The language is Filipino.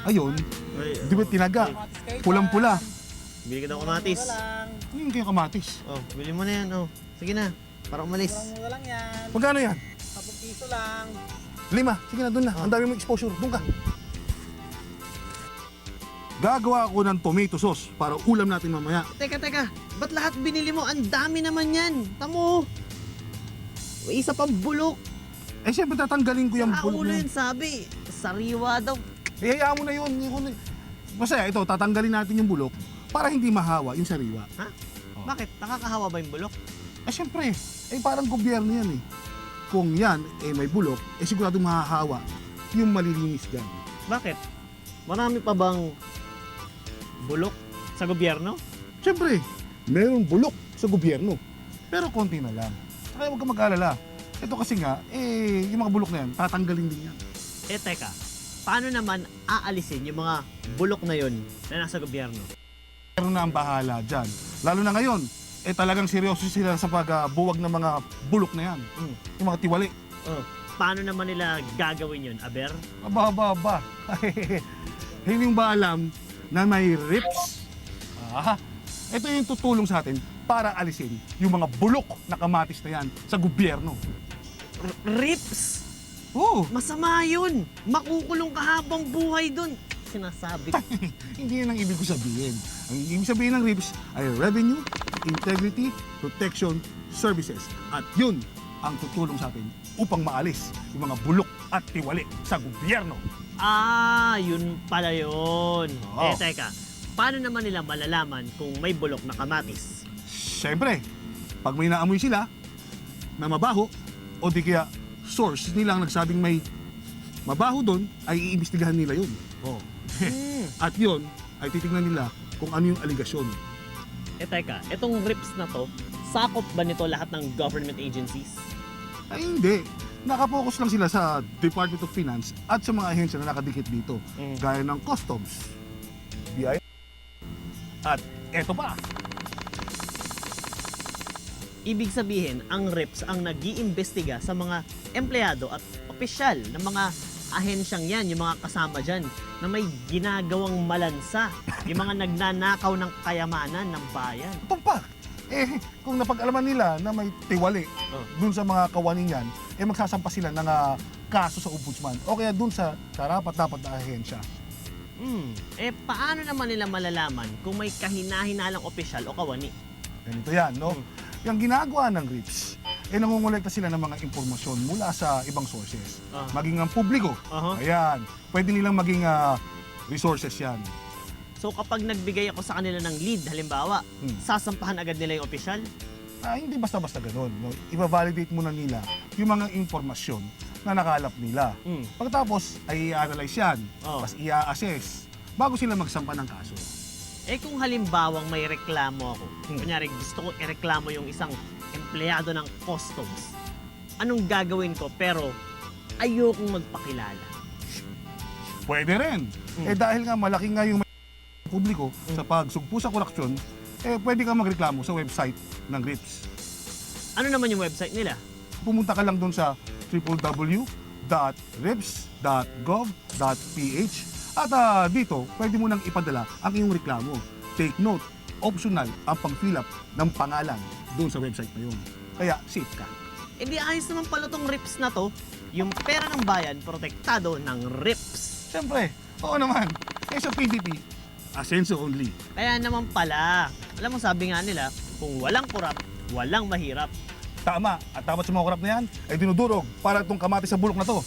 Ayun, Ay, di ba tinaga? Pulang-pula. Bili ka daw kamatis. Ano yung kaya kamatis? Oh, bili mo na yan. Oh, sige na. Para umalis. Mura lang yan. Magkano yan? 10 piso lang. 5. Sige na, doon na. Ang dami mong exposure. Doon ka. Gagawa ako ng tomato sauce para ulam natin mamaya. Teka. Ba't lahat binili mo? Ang dami naman yan. Tamo. May isa pang bulok. Eh, siyempre tatanggalin ko yung Sa bulok ulo na yun, sabi. Sariwa daw. Eh, hayaan mo na yun. Basta ito, tatanggalin natin yung bulok para hindi mahawa yung sariwa. Ha? Oh. Bakit? Nakakahawa ba yung bulok? Eh, siyempre, parang gobyerno yan eh. Kung yan, may bulok, sigurado mahahawa yung malilinis dyan. Bakit? Marami pa bang bulok sa gobyerno? Siyempre, mayroong bulok sa gobyerno. Pero konti na lang. Kaya huwag ka mag-alala. Ito kasi nga, yung mga bulok na yan, tatanggalin din yan. Eh teka, paano naman aalisin yung mga bulok na yon na nasa gobyerno? Pero na ang bahala dyan. Lalo na ngayon, talagang seryoso sila sa pagbuwag ng mga bulok na yan. Yung mga tiwali. Oh, paano naman nila gagawin yun, Aber? Aba. Hindi mo ba alam na may rips? Ito yung tutulong sa atin para alisin yung mga bulok na kamatis na yan sa gobyerno. Rips! Oo, Masama yun! Makukulong ka habang buhay dun! Sinasabi ko. hindi yan ang ibig ko sabihin. Ang ibig sabihin ng RIPS ay Revenue, Integrity, Protection, Services. At yun ang tutulong sa atin upang maalis yung mga bulok at tiwali sa gobyerno. Yun pala yun. Oo. Teka, paano naman nila malalaman kung may bulok na kamatis? Siyempre, pag may naamoy sila na mabaho o di kaya source nila ang nagsabing may mabaho doon, ay iimbestigahan nila yun. At yun ay titingnan nila kung ano yung aligasyon. Teka, itong rips na to, sakop ba nito lahat ng government agencies? Ay hindi. Nakapokus lang sila sa Department of Finance at sa mga ahensya na nakadikit dito. Gaya ng Customs, BI, at eto pa. Ibig sabihin, ang RIPS ang nag-iimbestiga sa mga empleyado at opisyal ng mga ahensyang yan, yung mga kasama dyan, na may ginagawang malansa, yung mga nagnanakaw ng kayamanan ng bayan. Tumpak! Kung napag-alaman nila na may tiwali dun sa mga kawani yan, magsasampa sila ng kaso sa ombudsman o kaya dun sa karapat-dapat na ahensya. Paano naman nila malalaman kung may kahina-hinalang opisyal o kawani? Ganito yan, no? Yung ginagawa ng RIPS, nangungulekta sila ng mga impormasyon mula sa ibang sources. Maging ang publiko. Ayan, pwede nilang maging resources yan. So kapag nagbigay ako sa kanila ng lead, halimbawa, sasampahan agad nila yung opisyal? Hindi basta-basta ganun. No? I-validate muna nila yung mga impormasyon na nakalap nila. Pagkatapos ay i-analyze yan, tapos i-assess bago sila magsampa ng kaso. Kung halimbawang may reklamo ako, kunyari gusto ko ireklamo yung isang empleyado ng customs, anong gagawin ko pero ayokong magpakilala? Pwede rin. Dahil nga malaki nga yung publiko sa pagsugpo sa korupsyon, pwede kang magreklamo sa website ng RIPS. Ano naman yung website nila? Pumunta ka lang doon sa www.rips.gov.ph at dito, pwede mo nang ipadala ang iyong reklamo. Take note, optional ang pang-fill up ng pangalan doon sa website na yun. Kaya safe ka. Di ayos naman pala tong RIPS na to, yung pera ng bayan protektado ng RIPS. Siyempre, oo naman. Sa PDP, asenso only. Kaya naman pala, alam mo sabi nga nila, kung walang kurap, walang mahirap. Tama. At dapat sa mga korap na yan, ay dinudurog para itong kamatis sa bulok na to.